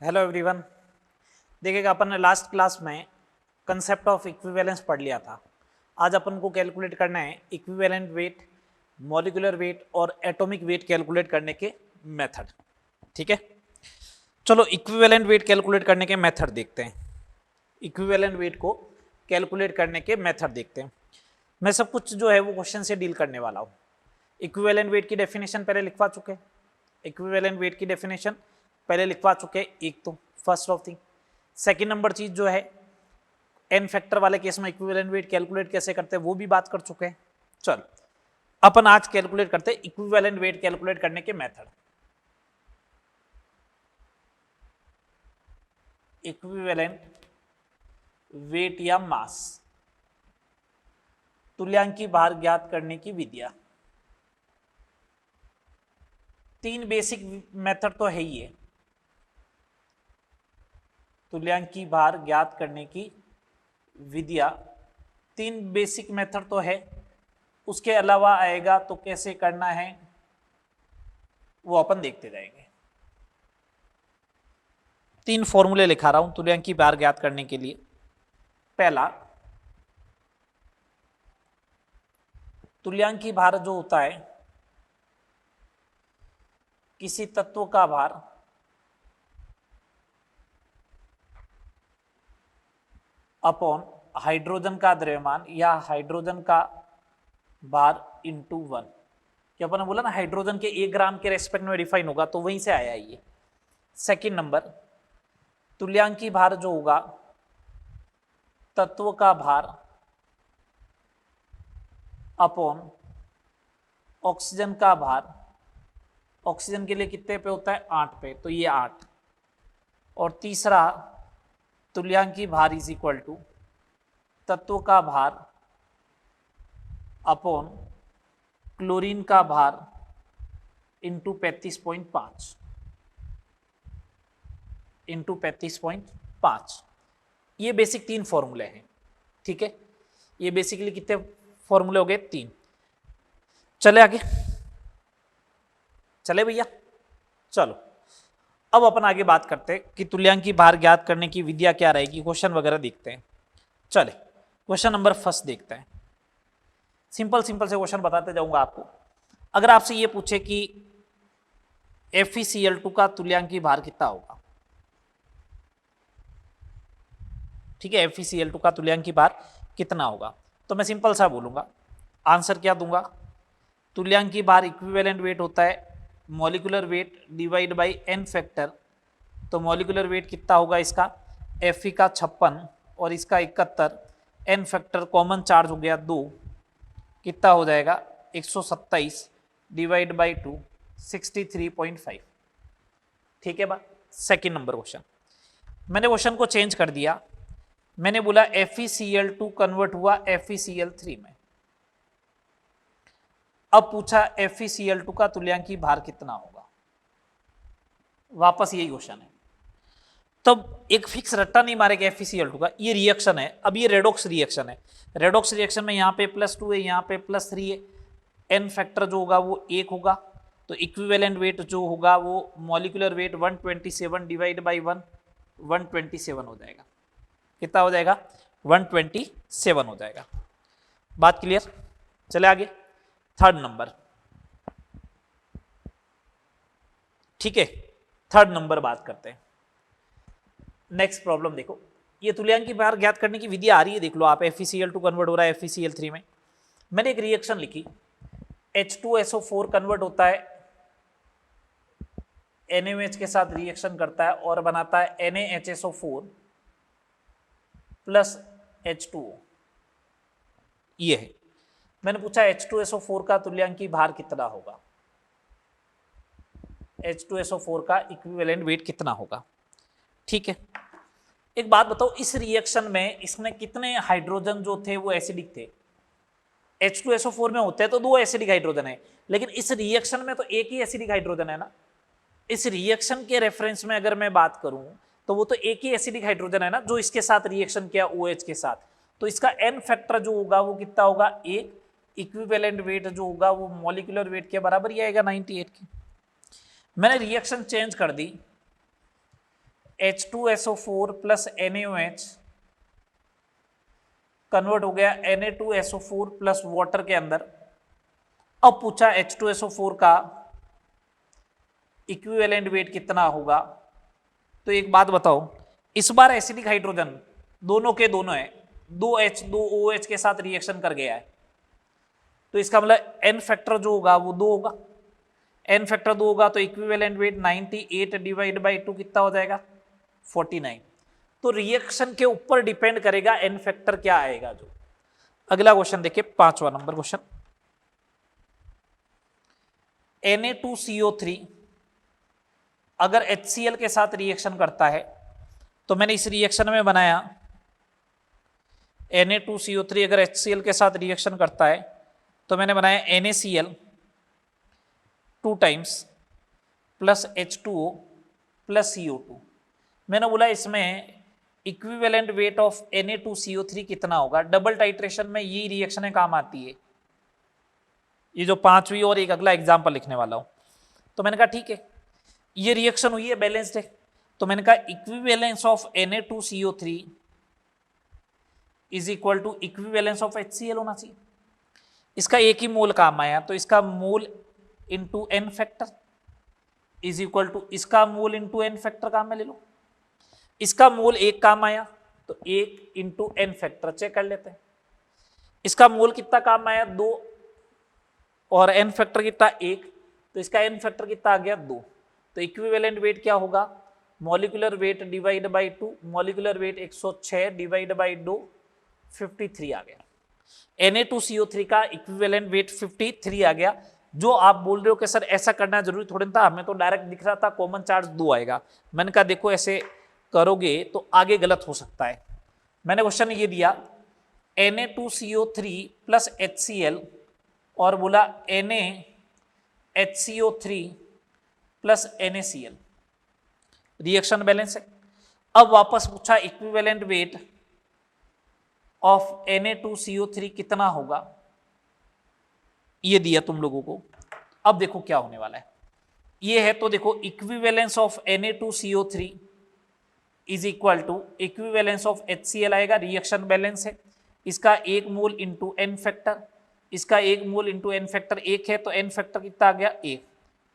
Hello everyone. देखिएगा, अपन ने last class में कंसेप्ट ऑफ इक्विवेलेंस पढ़ लिया था। आज अपन को कैलकुलेट करना है इक्विवेलेंट वेट, मॉलिक्यूलर वेट और एटॉमिक वेट कैलकुलेट करने के मेथड। ठीक है, चलो इक्विवेलेंट वेट कैलकुलेट करने के मेथड देखते हैं। इक्विवेलेंट वेट को कैलकुलेट करने के मेथड देखते हैं। मैं सब कुछ जो है वो क्वेश्चन से डील करने वाला हूँ। इक्विवेलेंट वेट की डेफिनेशन पहले लिखवा चुके, इक्विवेलेंट वेट की डेफिनेशन पहले लिखवा चुके एक तो first of thing. Second number चीज जो है एन फैक्टर वाले केस में इक्विवेलेंट वेट कैलकुलेट कैसे करते हैं वो भी बात कर चुके हैं। चल अपन आज कैलकुलेट करते हैं इक्विवेलेंट वेट कैलकुलेट करने के मेथड। इक्विवेलेंट वेट या मास, तुल्यांकी भार ज्ञात करने की विधियां। तीन बेसिक मेथड तो है ही है तुल्यांकी भार ज्ञात करने की विधियां। तीन बेसिक मेथड तो है, उसके अलावा आएगा तो कैसे करना है वो अपन देखते जाएंगे। तीन फॉर्मूले लिखा रहा हूं तुल्यांकी भार ज्ञात करने के लिए। पहला, तुल्यांकी भार जो होता है किसी तत्व का भार अपॉन हाइड्रोजन का द्रव्यमान या हाइड्रोजन का भार इंटू 1। क्या अपन ने बोला ना हाइड्रोजन के 1 ग्राम के रेस्पेक्ट में डिफाइन होगा, तो वहीं से आया ये। सेकंड नंबर, तुल्यांकी भार जो होगा तत्व का भार अपॉन ऑक्सीजन का भार। ऑक्सीजन के लिए कितने पे होता है 8 पे, तो ये 8। और तीसरा, तुल्यांकी भार इज इक्वल टू तत्व का भार अपॉन क्लोरीन का भार इंटू 35.5 इंटू 35.5। ये बेसिक तीन फॉर्मूले हैं। ठीक है, ये बेसिकली कितने फॉर्मूले हो गए? 3। चले आगे, चले भैया, चलो अब अपन आगे बात करते हैं कि तुल्यांकी भार ज्ञात करने की विधियां क्या रहेगी, क्वेश्चन वगैरह देखते हैं। चले क्वेश्चन नंबर फर्स्ट देखते हैं। सिंपल सिंपल से क्वेश्चन बताते जाऊंगा आपको। अगर आपसे ये पूछे कि FeCl2 का तुल्यांकी भार कितना होगा, ठीक है, FeCl2 का तुल्यांकी भार कितना होगा, तो मैं सिंपल सा बोलूंगा, आंसर क्या दूंगा, तुल्यांकी भार इक्विवेलेंट वेट होता है molecular weight divide by n factor. तो मॉलिक्यूलर वेट कितना होगा इसका, Fe का 56 और इसका 71, एन फैक्टर कॉमन चार्ज हो गया 2, कितना हो जाएगा 127 डिवाइड बाई 2 63.5। ठीक है बा। सेकेंड नंबर क्वेश्चन, मैंने क्वेश्चन को चेंज कर दिया, मैंने बोला FeCl2 कन्वर्ट हुआ FeCl3 में। अब पूछा FeCl2 का तुल्यांकी भार कितना होगा, वापस यही क्वेश्चन है। तब एक फिक्स रट्टा नहीं मारेगा FeCl2 का, ये रिएक्शन है, अब ये रेडॉक्स रिएक्शन है। रेडॉक्स रिएक्शन में यहाँ पे +2 है, यहाँ पे +3 है, एन फैक्टर जो होगा वो 1 होगा, तो इक्विवेलेंट वेट जो होगा वो मॉलिक्यूलर वेट 127 डिवाइड बाई 1 127 हो जाएगा। कितना हो जाएगा 127 हो जाएगा। बात क्लियर, चले आगे। थर्ड नंबर, ठीक है, थर्ड नंबर बात करते हैं। नेक्स्ट प्रॉब्लम देखो, ये तुल्यांकी भार ज्ञात करने की विधि आ रही है, देख लो आप, FeCl2 कन्वर्ट हो रहा है FeCl3 में। मैंने एक रिएक्शन लिखी, H2SO4 कन्वर्ट होता है NaOH के साथ रिएक्शन करता है और बनाता है NaHSO4 प्लस H2O। ये है, मैंने पूछा H2SO4 का तुल्यांकी भार कितना होगा, H2SO4 का इक्विवेलेंट वेट कितना होगा। ठीक है, एक बात बताओ, इस रिएक्शन में इसमें कितने हाइड्रोजन जो थे वो एसिडिक थे? H2SO4 में होते हैं तो 2 एसिडिक हाइड्रोजन है, लेकिन इस रिएक्शन में तो एक ही एसिडिक हाइड्रोजन है ना। इस रिएक्शन के रेफरेंस में अगर मैं बात करूं तो वो तो एक ही एसिडिक हाइड्रोजन है ना जो इसके साथ रिएक्शन किया OH के साथ, तो इसका एन फैक्टर जो होगा वो कितना होगा 1। इक्विवेलेंट वेट जो होगा वो मॉलिक्यूलर वेट के बराबर ही आएगा 98 की। मैंने रिएक्शन चेंज कर दी, H2SO4 प्लस NaOH कन्वर्ट हो गया Na2SO4 प्लस वाटर के अंदर। अब पूछा H2SO4 का इक्विवेलेंट वेट कितना होगा। तो एक बात बताओ, इस बार एसिडिक हाइड्रोजन दोनों के दोनों है, 2H 2OH के साथ रिएक्शन कर गया है, तो इसका मतलब N फैक्टर जो होगा वो 2 होगा। N फैक्टर 2 होगा तो इक्विवेलेंट वेट 98 डिवाइड बाई 2 कितना हो जाएगा 49। तो रिएक्शन के ऊपर डिपेंड करेगा N फैक्टर क्या आएगा। जो अगला क्वेश्चन देखिए 5वां नंबर क्वेश्चन, Na2CO3 अगर HCl के साथ रिएक्शन करता है, तो मैंने इस रिएक्शन में बनाया Na2CO3 अगर HCl के साथ रिएक्शन करता है तो मैंने बनाया NaCl 2 times plus H2O plus CO2। मैंने बोला इसमें इक्विवेलेंट वेट ऑफ Na2CO3 कितना होगा। डबल टाइट्रेशन में ये रिएक्शनें काम आती है, ये जो 5वीं और एक अगला एग्जाम्पल लिखने वाला हूं। तो मैंने कहा ठीक है, ये रिएक्शन हुई है, बैलेंस्ड है, तो मैंने कहा equivalence of Na2CO3 is equal to equivalence of HCl होना चाहिए। इसका एक ही मोल काम आया, तो इसका mole into N factor is equal to इसका मोल इंटू N फैक्टर काम में ले लो। इसका मोल एक काम आया तो 1 इंटू N फैक्टर चेक कर लेते हैं। इसका मोल कितना काम आया 2 और N फैक्टर कितना 1, तो इसका N फैक्टर कितना आ गया 2। तो इक्विवेलेंट वेट क्या होगा, molecular weight divide by 2, molecular weight 106 divide by 2 53 आ गया। Na2CO3 का इक्विवेलेंट वेट 53 आ गया। जो आप बोल रहे हो कि सर ऐसा करना जरूरी थोड़ी था, हमें तो डायरेक्ट दिख रहा था कॉमन चार्ज 2 आएगा। मैंने कहा देखो ऐसे करोगे तो आगे गलत हो सकता है। मैंने क्वेश्चन ये दिया Na2CO3 प्लस HCl और बोला NaHCO3 plus NaCl, reaction balance है। अब वापस पूछा इक्विवेलेंट वेट ऑफ Na2CO3 कितना होगा, ये दिया तुम लोगों को। अब देखो क्या होने वाला है, ये है तो देखो equivalence of Na2CO3 is equal to equivalence of HCl आएगा, रिएक्शन बैलेंस है। इसका 1 मोल इंटू N फैक्टर, इसका 1 मोल इंटू N फैक्टर 1 है, तो N फैक्टर कितना आ गया 1।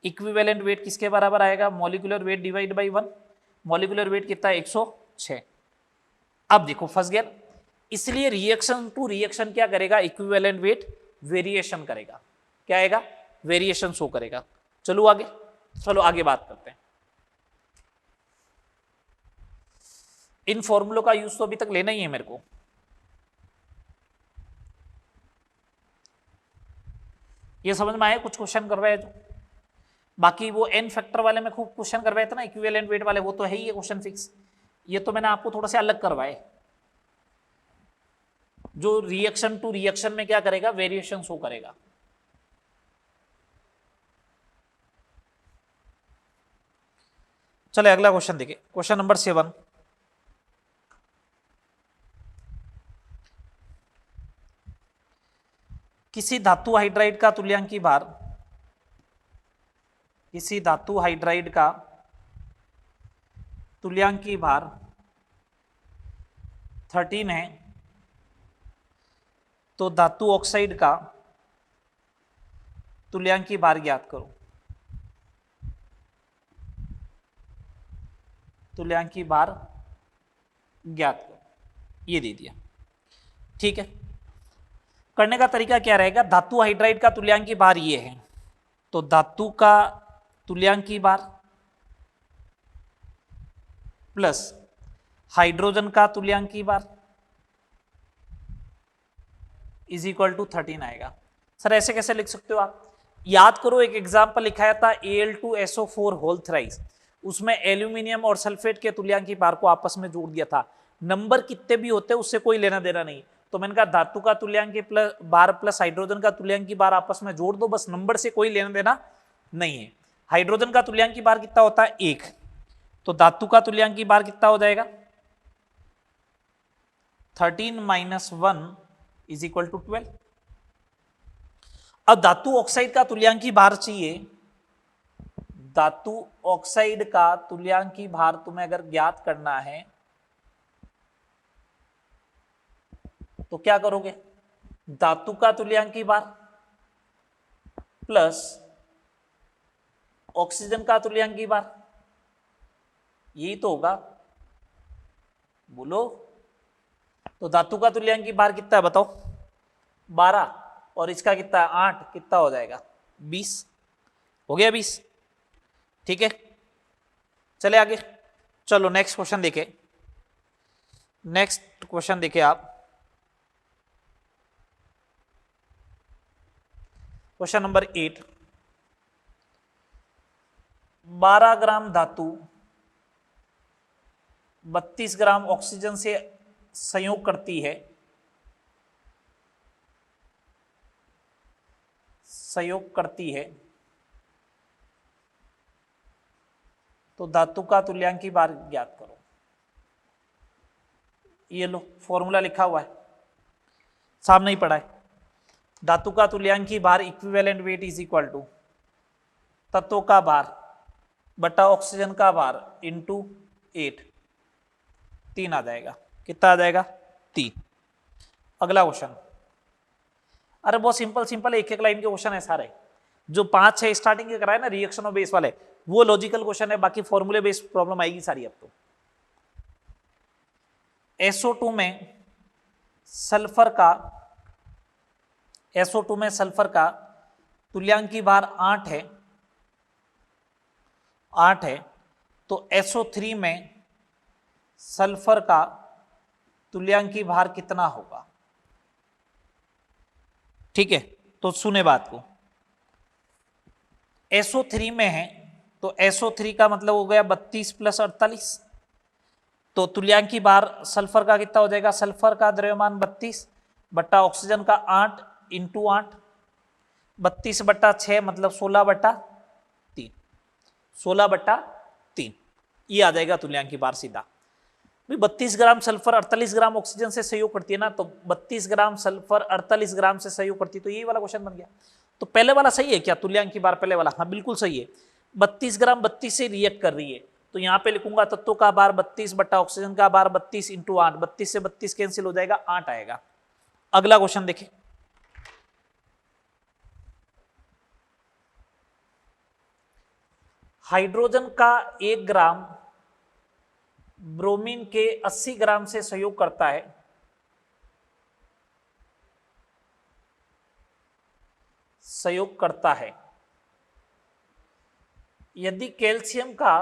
इक्विवेलेंट वेट किसके बराबर आएगा, molecular weight divide by 1, molecular weight कितना 106। अब देखो फंस गया, इसलिए रिएक्शन टू रिएक्शन क्या करेगा, इक्विवेलेंट वेट वेरिएशन करेगा। क्या आएगा, वेरिएशन शो करेगा। चलो आगे बात करते हैं। इन फॉर्मूलों का यूज तो अभी तक लेना ही है मेरे को। ये समझ में आया, कुछ क्वेश्चन करवाए जो, बाकी वो N फैक्टर वाले में खूब क्वेश्चन करवाए थे ना, इक्विवेलेंट वेट वाले, वो तो है ही है क्वेश्चन फिक्स। ये तो मैंने आपको थोड़ा सा अलग करवाए, जो रिएक्शन टू रिएक्शन में क्या करेगा, वेरिएशन शो करेगा। चले अगला क्वेश्चन देखिए, क्वेश्चन नंबर 7। किसी धातु हाइड्राइड का तुल्यांकी भार, किसी धातु हाइड्राइड का तुल्यांकी भार 13 है, तो धातु ऑक्साइड का तुल्यांकी भार ज्ञात करो। तुल्यांकी भार ज्ञात करो, ये दे दिया। ठीक है, करने का तरीका क्या रहेगा, धातु हाइड्राइड का तुल्यांकी भार ये है, तो धातु का तुल्यांकी भार प्लस हाइड्रोजन का तुल्यांकी भार इज इक्वल टू 13 आएगा। सर ऐसे कैसे लिख सकते हो आप, याद करो एक एग्जाम्पल लिखाया था Al2SO4 होल थ्राइस, उसमें एल्यूमिनियम और सल्फेट के तुल्यांकी भार को आपस में जोड़ दिया था। नंबर कितने भी होते हैं उससे कोई लेना देना नहीं, तो मैंने कहा धातु का तुल्यांकी भार प्लस हाइड्रोजन का तुल्यांकी भार आपस में जोड़ दो, बस नंबर से कोई लेना देना नहीं है। हाइड्रोजन का तुल्यांकी भार कितना होता है 1, तो धातु का तुल्यांकी भार कितना हो जाएगा 13 माइनस 1 इज इक्वल टू 12। अब धातु ऑक्साइड का तुल्यांकी भार चाहिए धातु ऑक्साइड का तुल्यांकी भार तुम्हें अगर ज्ञात करना है तो क्या करोगे? धातु का तुल्यांकी भार प्लस ऑक्सीजन का तुल्यांकी भार, यही तो होगा, बोलो। तो धातु का तुल्यांकी भार कितना है बताओ? 12, और इसका कितना है? 8, कितना हो जाएगा? 20 हो गया, 20। ठीक है, चले आगे। चलो नेक्स्ट क्वेश्चन देखे, नेक्स्ट क्वेश्चन देखे आप। क्वेश्चन नंबर 8, 12 ग्राम धातु 32 ग्राम ऑक्सीजन से संयोग करती है, तो धातु का तुल्यांकी भार ज्ञात करो। ये लो फॉर्मूला लिखा हुआ है, सामने ही पड़ा है। धातु का तुल्यांकी भार equivalent weight is equal to तत्वों का भार बटा ऑक्सीजन का भार इंटू 8, 3 आ जाएगा। कितना आ जाएगा? 3। अगला क्वेश्चन, अरे बहुत सिंपल सिंपल एक एक लाइन के क्वेश्चन है सारे। जो 5-6 स्टार्टिंग के कराए ना रिएक्शन ऑफ बेस वाले, वो लॉजिकल क्वेश्चन है, बाकी फॉर्मूले बेस्ड प्रॉब्लम आएगी सारी अब तो। SO2 में सल्फर का तुल्यांकी भार 8 है, तो SO3 में सल्फर का तुल्यांकी भार कितना होगा? ठीक है, तो सुने बात को। SO3 में है तो SO3 का मतलब हो गया 32 + 48, तो तुल्यांकी भार सल्फर का कितना हो जाएगा? सल्फर का द्रव्यमान 32 बट्टा ऑक्सीजन का 8 इंटू 8, 32/6 मतलब 16/3, 16/3 ये आ जाएगा तुल्यांकी भार सीधा। 32 ग्राम सल्फर 48 ग्राम ऑक्सीजन से सहयोग करती है ना, तो 32 ग्राम सल्फर 48 ग्राम से सहयोग करती है, तो यही वाला क्वेश्चन बन गया। तो पहले वाला सही है क्या? तुल्यांकी भार पहले वाला, हाँ बिल्कुल सही है। 32 ग्राम 32 से रिएक्ट कर रही है, तो यहां पे लिखूंगा तत्वों का भार 32 बट्टा ऑक्सीजन का भार 32 इंटू 8, 32 से 32 कैंसिल हो जाएगा, 8 आएगा। अगला क्वेश्चन देखें, हाइड्रोजन का 1 ग्राम ब्रोमीन के 80 ग्राम से सहयोग करता है। यदि कैल्शियम का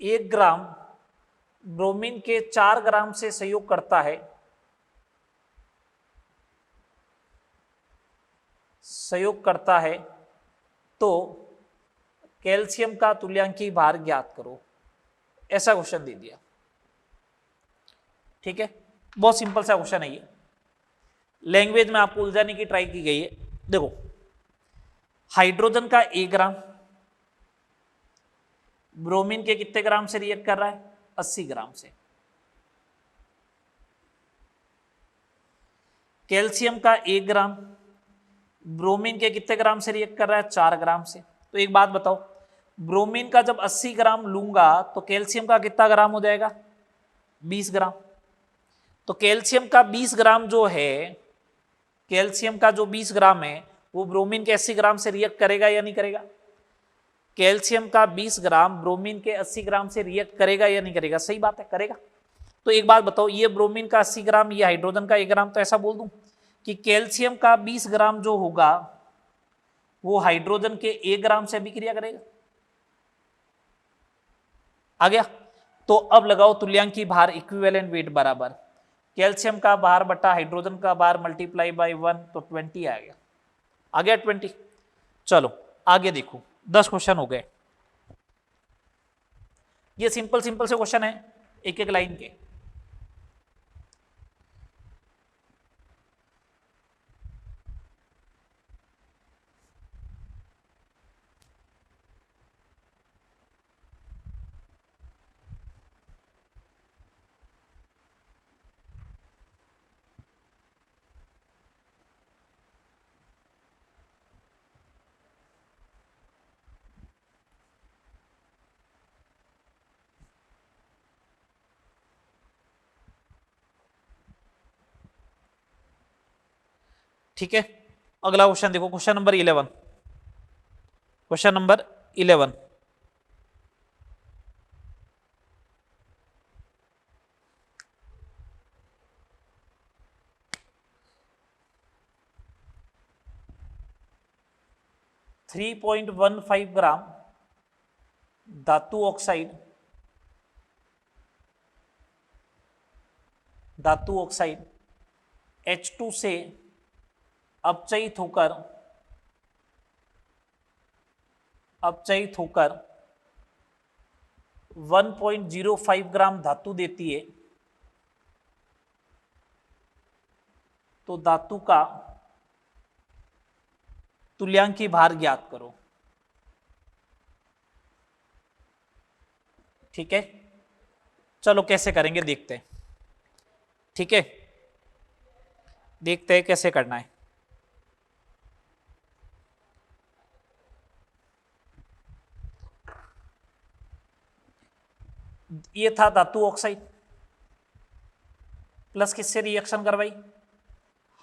1 ग्राम ब्रोमीन के 4 ग्राम से सहयोग करता है तो कैल्शियम का तुल्यांकी भार ज्ञात करो। ऐसा क्वेश्चन दे दिया। ठीक है, बहुत सिंपल सा क्वेश्चन है ये, लैंग्वेज में आपको उलझाने की ट्राई की गई है। देखो, हाइड्रोजन का 1 ग्राम ब्रोमीन के कितने ग्राम से रिएक्ट कर रहा है? 80 ग्राम से। कैल्शियम का 1 ग्राम ब्रोमीन के कितने ग्राम से रिएक्ट कर रहा है? 4 ग्राम से। तो एक बात बताओ, ब्रोमीन का जब 80 ग्राम लूंगा तो कैल्शियम का कितना ग्राम हो जाएगा? 20 ग्राम। तो कैल्शियम का 20 ग्राम जो है, कैल्शियम का जो 20 ग्राम है वो ब्रोमीन के 80 ग्राम से रिएक्ट करेगा या नहीं करेगा? कैल्शियम का 20 ग्राम ब्रोमीन के 80 ग्राम से रिएक्ट करेगा या नहीं करेगा? सही बात है, करेगा। तो एक बात बताओ, ये ब्रोमीन का 80 ग्राम, ये हाइड्रोजन का 1 ग्राम, तो ऐसा बोल दूं कि कैल्शियम का 20 ग्राम जो होगा वो हाइड्रोजन के 1 ग्राम से अभिक्रिया करेगा। आ गया? तो अब लगाओ तुल्यांकी भार इक्विवेलेंट वेट बराबर कैल्शियम का भार बटा हाइड्रोजन का भार मल्टीप्लाई बाय 1, तो 20 आ गया। आ गया 20। चलो आगे देखो, 10 क्वेश्चन हो गए। ये सिंपल सिंपल से क्वेश्चन है, एक एक लाइन के। ठीक है, अगला क्वेश्चन देखो, question number 11। Question number 11, three 3.15 ग्राम धातु ऑक्साइड, H2 से अपचयित होकर 1.05 ग्राम धातु देती है, तो धातु का तुल्यांकी भार ज्ञात करो। ठीक है, चलो कैसे करेंगे देखते हैं। ठीक है, देखते हैं कैसे करना है। ये था धातु ऑक्साइड, प्लस किससे रिएक्शन करवाई,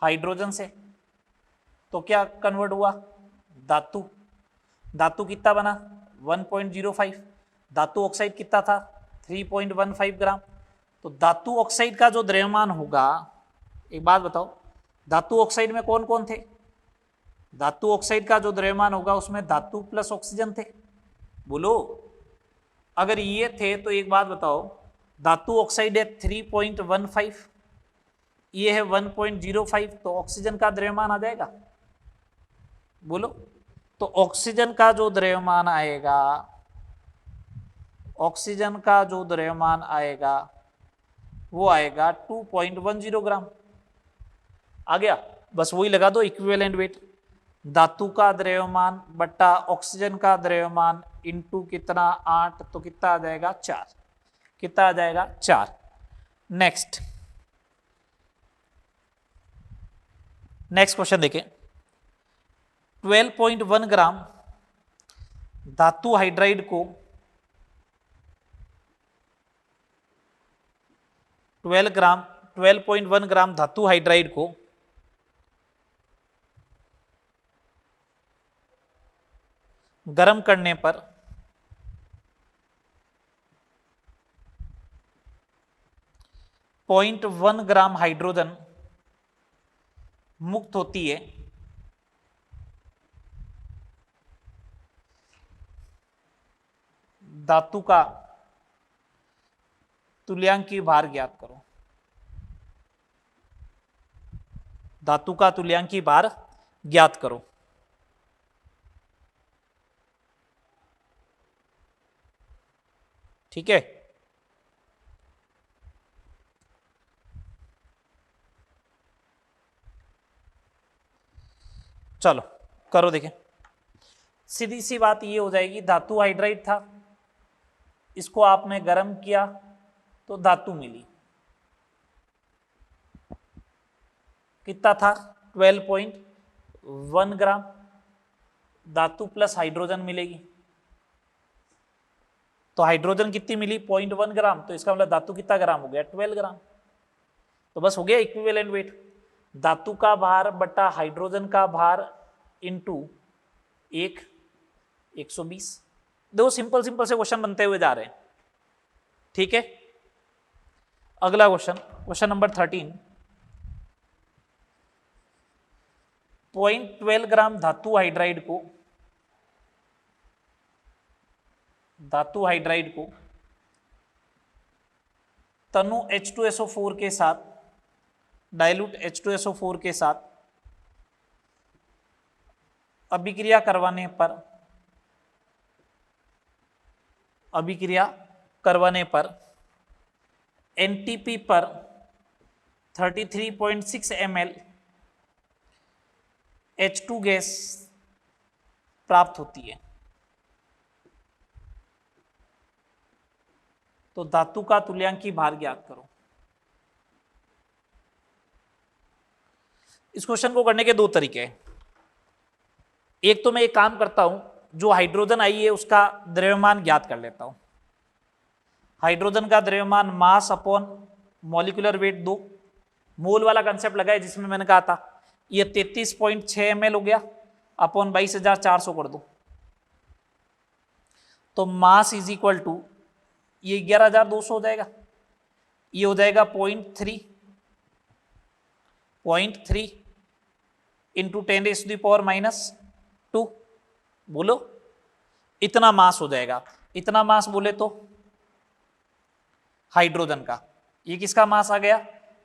हाइड्रोजन से, तो क्या कन्वर्ट हुआ, धातु कितना बना 1.05, धातु ऑक्साइड कितना था 3.15 ग्राम। तो धातु ऑक्साइड का जो द्रव्यमान होगा, एक बात बताओ, धातु ऑक्साइड में कौन कौन थे, धातु ऑक्साइड का जो द्रव्यमान होगा उसमें धातु प्लस ऑक्सीजन थे, बोलो। अगर ये थे तो एक बात बताओ, धातु ऑक्साइड है 3.15, ये है 1.05, तो ऑक्सीजन का द्रव्यमान आ जाएगा, बोलो। तो ऑक्सीजन का जो द्रव्यमान आएगा, ऑक्सीजन का जो द्रव्यमान आएगा वो आएगा 2.10 ग्राम। आ गया, बस वही लगा दो इक्विवेलेंट वेट, धातु का द्रव्यमान बट्टा ऑक्सीजन का द्रव्यमान इंटू कितना 8, तो कितना आ जाएगा 4, कितना आ जाएगा 4। नेक्स्ट क्वेश्चन देखें, 12.1 ग्राम धातु हाइड्राइड को 12.1 ग्राम धातु हाइड्राइड को गर्म करने पर 0.1 ग्राम हाइड्रोजन मुक्त होती है, धातु का तुल्यांकी भार ज्ञात करो, धातु का तुल्यांकी भार ज्ञात करो। ठीक है, चलो करो, देखें। सीधी सी बात ये हो जाएगी, धातु हाइड्राइड था, इसको आपने गर्म किया तो धातु मिली, कितना था 12.1 ग्राम, धातु प्लस हाइड्रोजन मिलेगी, तो हाइड्रोजन कितनी मिली 0.1 ग्राम, तो इसका मतलब धातु कितना ग्राम हो गया 12 ग्राम। तो बस हो गया इक्विवेलेंट वेट, धातु का भार बटा हाइड्रोजन का भार इंटू 120। दो सिंपल से क्वेश्चन बनते हुए जा रहे हैं। ठीक है, अगला क्वेश्चन नंबर 13, 0.12 ग्राम धातु हाइड्राइड को तनु H2SO4 के साथ, डाइल्यूट H2SO4 के साथ अभिक्रिया करवाने पर NTP पर 33.6 ml H2 गैस प्राप्त होती है, तो धातु का तुल्यांकी भार ज्ञात करो। इस क्वेश्चन को करने के दो तरीके हैं। एक तो मैं एक काम करता हूं, जो हाइड्रोजन आई है उसका द्रव्यमान ज्ञात कर लेता हूं। हाइड्रोजन का द्रव्यमान मास अपॉन मॉलिक्यूलर वेट 2, मोल वाला कंसेप्ट लगा है जिसमें मैंने कहा था ये 33.6 ml हो गया, अपॉन 22,400 कर दो, तो मास इज इक्वल टू ये 11,200 हो जाएगा, ये हो जाएगा 0.3 इंटू 10⁻⁻²। बोलो इतना मास हो जाएगा। इतना मास बोले तो हाइड्रोजन का, ये किसका मास आ गया?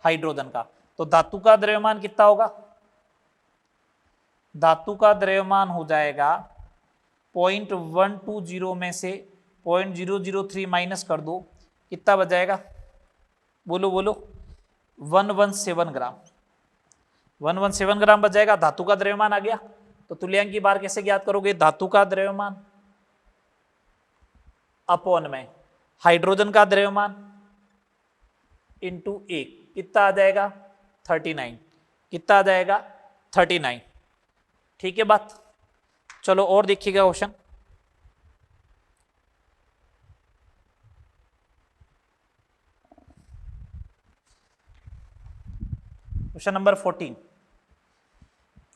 हाइड्रोजन का। तो धातु का द्रव्यमान कितना होगा? धातु का द्रव्यमान हो जाएगा 0.120 में से 0.003 माइनस कर दो, कितना बच जाएगा? बोलो बोलो 117 ग्राम। 117 ग्राम बच जाएगा, धातु का द्रव्यमान आ गया। तो तुल्यांक की बार कैसे ज्ञात करोगे? धातु का द्रव्यमान अपॉन में हाइड्रोजन का द्रव्यमान इंटू 1, कितना आ जाएगा? 39। कितना आ जाएगा? 39। ठीक है बात। चलो और देखिएगा क्वेश्चन। Question number 14।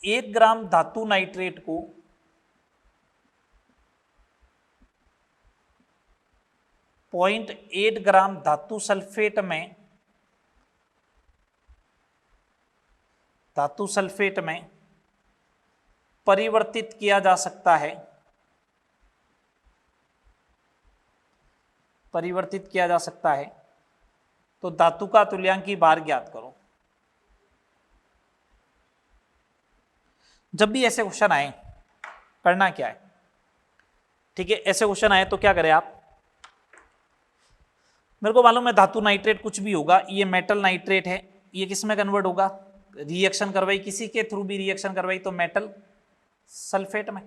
1 ग्राम धातु नाइट्रेट को 0.8 ग्राम धातु सल्फेट में परिवर्तित किया जा सकता है। परिवर्तित किया जा सकता है तो धातु का तुल्यांकी भार ज्ञात करो। जब भी ऐसे क्वेश्चन आए करना क्या है? ठीक है, ऐसे क्वेश्चन आए तो क्या करें आप? मेरे को मालूम है धातु नाइट्रेट कुछ भी होगा, ये मेटल नाइट्रेट है, ये किस में कन्वर्ट होगा? रिएक्शन करवाई, किसी के थ्रू भी रिएक्शन करवाई तो मेटल सल्फेट में।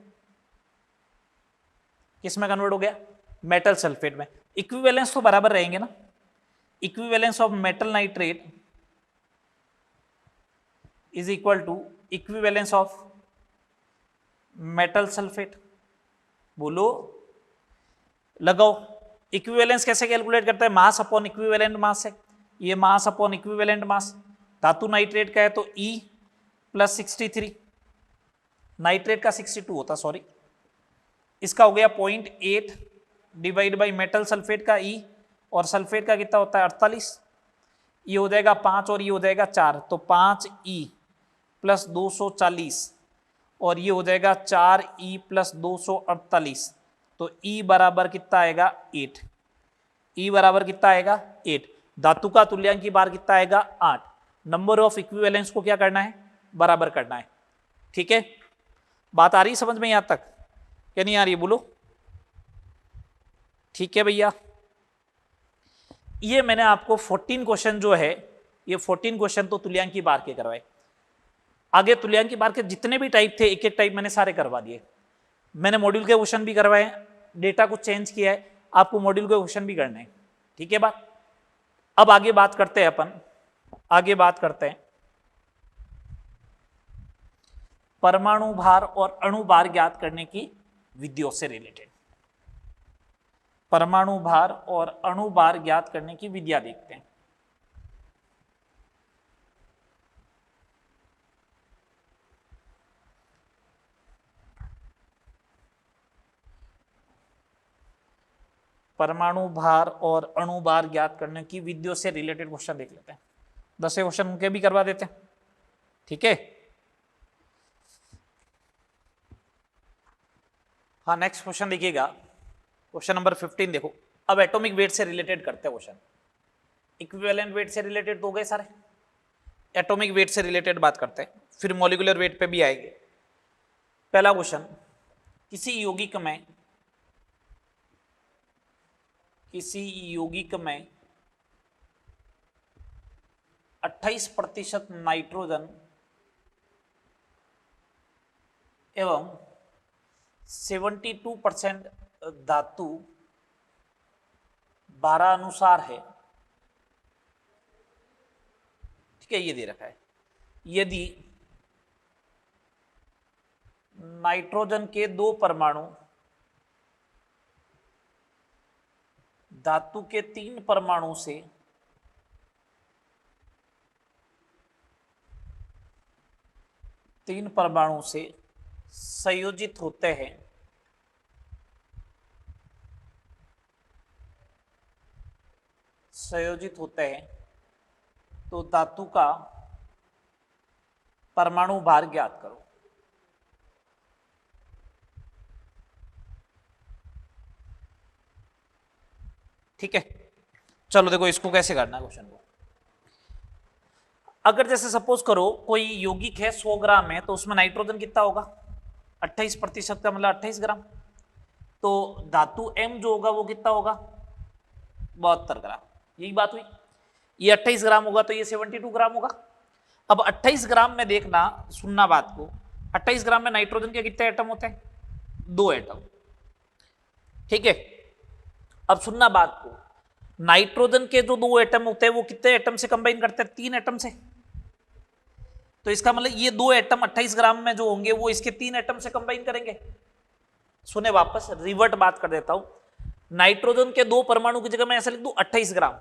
किस में कन्वर्ट हो गया? मेटल सल्फेट में। इक्विवेलेंस तो बराबर रहेंगे ना। Equivalence of metal nitrate is equal to equivalence of metal sulphate. बोलो, लगाओ। इक्विवेलेंस कैसे कैलकुलेट करते हैं? मास अपॉन इक्विवेलेंट मास है। ये मास अपॉन इक्विवेलेंट मास धातु नाइट्रेट का है तो E प्लस 63, नाइट्रेट का 62 होता, सॉरी, इसका हो गया 0.8 डिवाइड बाई मेटल सल्फेट का E, और सल्फेट का कितना होता है? 48। ये हो जाएगा 5 और ये हो जाएगा 4, तो 5E प्लस 240 और ये हो जाएगा 4E प्लस 248, तो E बराबर कितना आएगा? 8। E बराबर कितना आएगा? 8। धातु का तुल्यांकी बार कितना आएगा? 8। नंबर ऑफ इक्विवेलेंस को क्या करना है? बराबर करना है। ठीक है, बात आ रही समझ में यहां तक क्या नहीं आ रही? बोलो। ठीक है भैया, ये मैंने आपको 14 क्वेश्चन जो है, ये 14 क्वेश्चन तो तुल्यांकी बार के करवाए। आगे तुल्यांकी बार के जितने भी टाइप थे, एक एक टाइप मैंने सारे करवा दिए। मैंने मॉड्यूल के क्वेश्चन भी करवाए, डेटा को चेंज किया है, आपको मॉड्यूल के क्वेश्चन भी करने हैं। ठीक है बात। अब आगे बात करते हैं अपन, आगे बात करते हैं परमाणु भार और अणु भार ज्ञात करने की विधियों से रिलेटेड। परमाणु भार और अणु भार ज्ञात करने की विधियां देखते हैं। परमाणु भार और अणु भार ज्ञात करने की विधियों से रिलेटेड क्वेश्चन देख लेते हैं। 10 क्वेश्चन उनके भी करवा देते हैं। ठीक है, हाँ, नेक्स्ट क्वेश्चन देखिएगा, क्वेश्चन नंबर 15 देखो। अब एटॉमिक वेट से रिलेटेड करते हैं क्वेश्चन। इक्विवेलेंट वेट से रिलेटेड तो हो गए सारे, एटॉमिक वेट से रिलेटेड बात करते हैं, फिर मॉलिक्यूलर वेट पे भी आएंगे। पहला क्वेश्चन, किसी यौगिक में 28% नाइट्रोजन एवं 72% धातु 12 अनुसार है। ठीक है, ये दे रखा है। यदि नाइट्रोजन के 2 परमाणु धातु के 3 परमाणु से 3 परमाणु से संयोजित होते हैं तो धातु का परमाणु भार ज्ञात करो। ठीक है, चलो देखो इसको कैसे करना है क्वेश्चन को। अगर जैसे सपोज करो कोई यौगिक है 100 ग्राम है, तो उसमें नाइट्रोजन कितना होगा 28% का, मतलब 28 ग्राम। तो धातु M जो होगा वो कितना होगा 72 ग्राम। यही बात हुई, ये 28 ग्राम होगा तो ये 72 ग्राम होगा। अब 28 ग्राम में देखना, सुनना बात को, 28 ग्राम में नाइट्रोजन के कितने एटम होते हैं 2 एटम। ठीक है, अब सुनना बात को, नाइट्रोजन के जो 2 एटम होते हैं वो कितने एटम से कंबाइन करते हैं 3 एटम से। तो इसका मतलब ये 2 एटम 28 ग्राम में जो होंगे वो इसके 3 एटम से कंबाइन करेंगे। सुने, वापस रिवर्ट बात कर देता हूं, नाइट्रोजन के 2 परमाणु की जगह मैं ऐसे लिख दूं 28 ग्राम,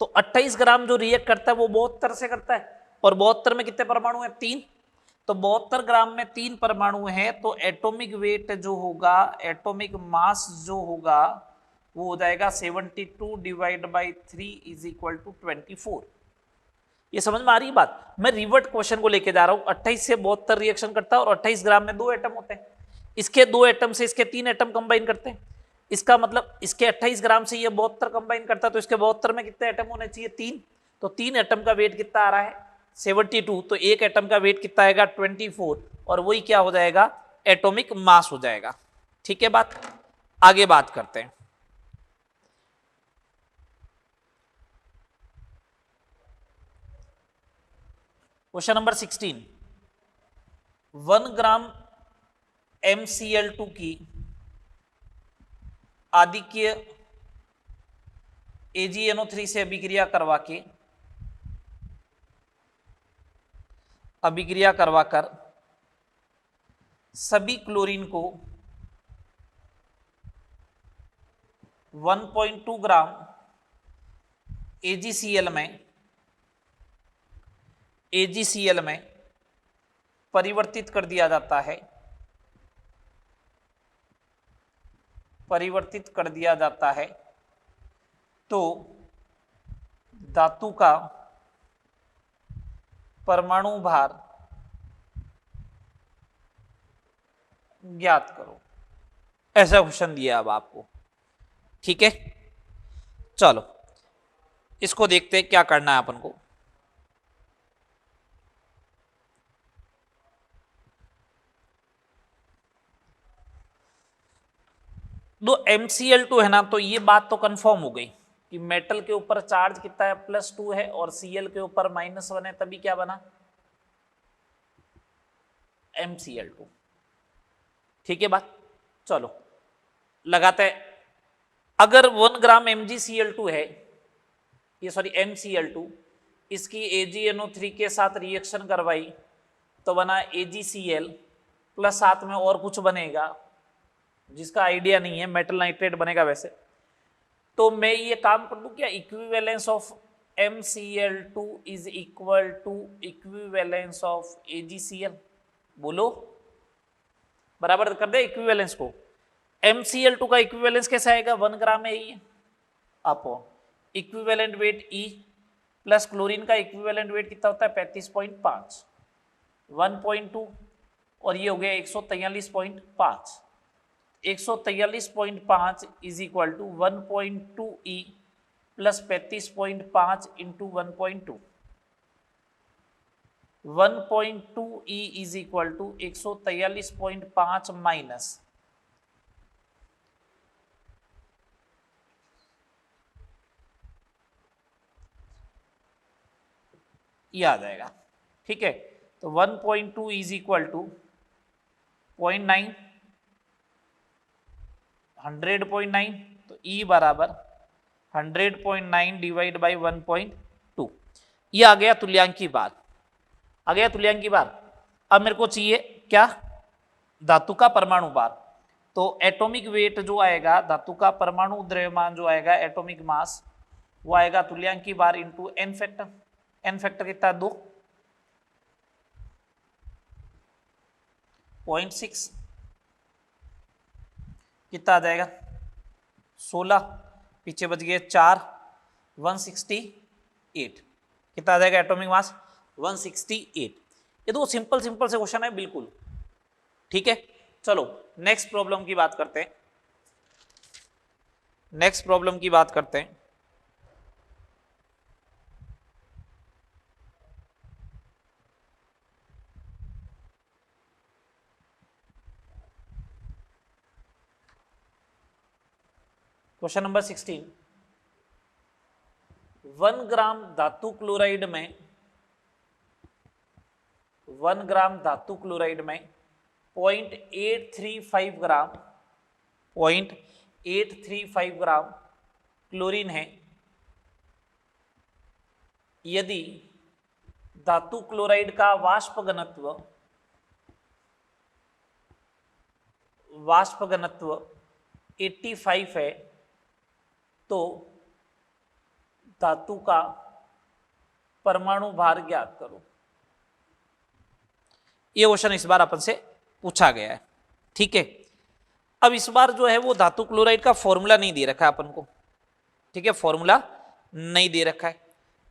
तो 28 ग्राम जो रिएक्ट करता है वो 72 से करता है, और 72 में कितने परमाणु हैं 3। तो 72 ग्राम में 3 परमाणु हैं, तो एटॉमिक वेट जो होगा, एटॉमिक मास जो होगा वो हो जाएगा 72 divide by 3 is equal to 24। ये समझ में आ रही बात? मैं रिवर्ट क्वेश्चन को लेके जा रहा हूं, 28 से 72 रिएक्शन करता है और 28 ग्राम में 2 एटम होते हैं, इसके 2 एटम से इसके 3 एटम कंबाइन करते हैं। इसका मतलब इसके 28 ग्राम से ये 72 कंबाइन करता है, तो इसके 72 में कितने एटम होने चाहिए 3। तो 3 एटम का वेट कितना आ रहा है 72, तो एक एटम का वेट कितना आएगा 24, और वही क्या हो जाएगा एटॉमिक मास हो जाएगा। ठीक है बात, आगे बात करते हैं। क्वेश्चन नंबर 16, 1 ग्राम MCl2 की आदिकीय AgNO3 से अभिक्रिया करवाकर सभी क्लोरीन को 1.2 ग्राम AgCl में परिवर्तित कर दिया जाता है, तो धातु का परमाणु भार ज्ञात करो। ऐसा क्वेश्चन दिया अब आपको। ठीक है, चलो इसको देखते हैं क्या करना है अपन को। दो MCl2 है ना, तो ये बात तो कंफर्म हो गई कि मेटल के ऊपर चार्ज कितना है +2 है और Cl के ऊपर -1 है, तभी क्या बना MCl2। ठीक है बात, चलो लगाते हैं। अगर 1 ग्राम MgCl2 है, ये सॉरी MCl2, इसकी AgNO3 के साथ रिएक्शन करवाई तो बना AgCl प्लस साथ में और कुछ बनेगा जिसका आइडिया नहीं है, मेटल नाइट्रेट बनेगा वैसे। तो मैं ये काम कर दूं क्या, equivalence of MCl2 is equal to equivalence of AgCl। बोलो, बराबर कर दे इक्विवेलेंस को। MCl2 का इक्विवेलेंस कैसा आएगा 1 ग्राम है ये upon equivalent weight E plus chlorine का इक्विवेलेंट वेट कितना होता है 35.5, 1.2 और ये हो गया 143.5। 143.5 is equal to 1.2 E plus 35.5 into 1.2। 1.2 E is equal to 143.5 minus ये आ जाएगा। ठीक है, तो 1.2 इज इक्वल टू 0.9, 100.9, तो E बराबर 100.9 डिवाइड बाई 1.2। ये आ गया तुल्यांकी बार, आ गया तुल्यांकी बार। अब मेरे को चाहिए क्या, धातु का परमाणु भार। तो एटॉमिक वेट जो आएगा, धातु का परमाणु द्रव्यमान जो आएगा, एटॉमिक मास, वो आएगा तुल्यांकी बार into n factor. n factor कितना 2, 0.6 कितना आ जाएगा 16, पीछे बच गए 4, 168 कितना आ जाएगा एटॉमिक मास 168। ये तो सिंपल सिंपल से क्वेश्चन है बिल्कुल, ठीक है। चलो नेक्स्ट प्रॉब्लम की बात करते हैं, नेक्स्ट प्रॉब्लम की बात करते हैं। क्वेश्चन नंबर 16, 1 ग्राम धातु क्लोराइड में 1 ग्राम धातु क्लोराइड में 0.835 ग्राम 0.835 ग्राम क्लोरीन है। यदि धातु क्लोराइड का वाष्प घनत्व 85 है तो धातु का परमाणु भार ज्ञात करो। ये क्वेश्चन इस बार अपन से पूछा गया है, ठीक है। अब इस बार जो है वो धातु क्लोराइड का फॉर्मूला नहीं दे रखा है अपन को, ठीक है, फॉर्मूला नहीं दे रखा है।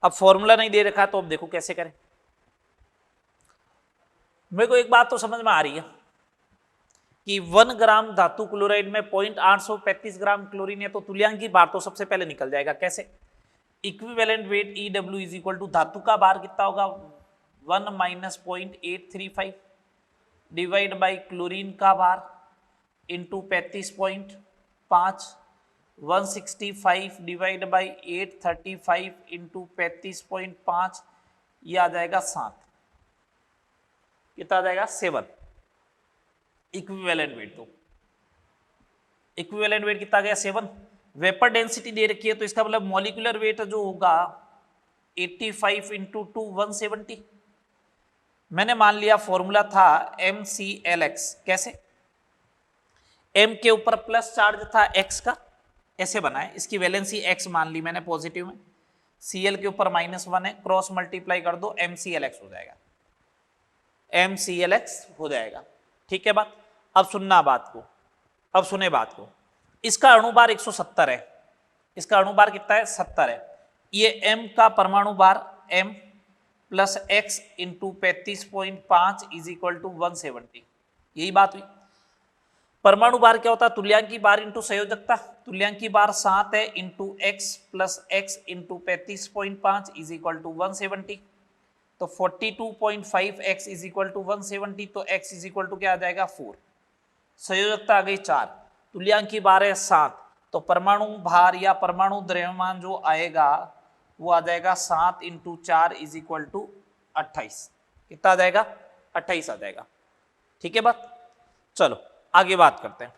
अब फॉर्मूला नहीं दे रखा है तो अब देखो कैसे करें। मेरे को एक बात तो समझ में आ रही है कि 1 ग्राम धातु क्लोराइड में 0.835 ग्राम क्लोरीन है तो तुल्यांकी भार तो सबसे पहले निकल जाएगा। कैसे? Equivalent weight EW is equal to धातु का भार कितना होगा 1 माइनस 0.835 डिवाइड बाई क्लोरीन का भार इंटू 35.5 165 डिवाइड बाई 835 इंटू 35.5 ये आ जाएगा 7, कितना आ जाएगा 7 इक्विवेलेंट वेट। तो इक्विवेलेंट वेट कितना गया 7। वेपर डेंसिटी दे रखी है तो इसका मतलब मॉलिक्यूलर वेट जो होगा 85 इंटू 2 170। मैंने मान लिया फॉर्मूला था MCLX। कैसे? M के ऊपर प्लस चार्ज था X का, ऐसे बना है, इसकी वैलेंसी X मान ली मैंने पॉजिटिव में, Cl के ऊपर -1 है, क्रॉस मल्टीप्लाई कर दो MCLX हो जाएगा, MCLX हो जाएगा, ठीक है बात। अब सुनना बात को, अब सुने बात को। इसका अणुभार 170 है, इसका अणुभार कितना है 70 है। ये M का परमाणु भार M plus X into 35.5 is equal to 170, यही बात हुई। परमाणु भार क्या होता है? तुल्यांकी भार इंटू संयोजकता। तुल्यांकी भार 7 है into X plus X into 35.5 is equal to 170। तो 42.5x इज इक्वल टू 170, तो x इज इक्वल टू क्या आ जाएगा 4। संयोजकता आ गई 4, तुल्यांकी भार है 7, तो परमाणु भार या परमाणु द्रव्यमान जो आएगा वो आ जाएगा 7 इंटू 4 इज इक्वल टू 28। कितना आ जाएगा 28 आ जाएगा, ठीक है बात। चलो आगे बात करते हैं।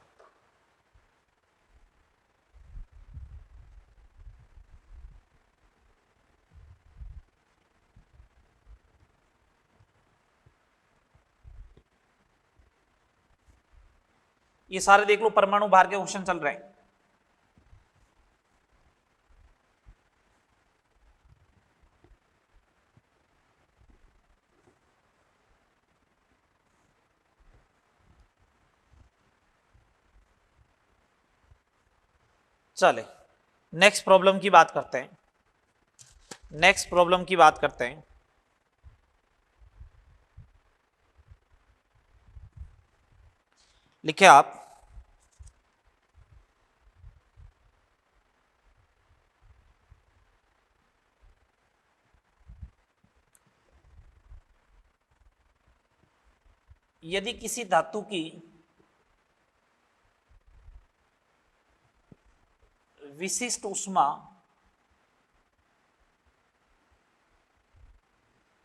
ये सारे देख लो परमाणु भार के क्वेश्चन चल रहे हैं। चले नेक्स्ट प्रॉब्लम की बात करते हैं, नेक्स्ट प्रॉब्लम की बात करते हैं। लिखे आप यदि किसी धातु की विशिष्ट ऊष्मा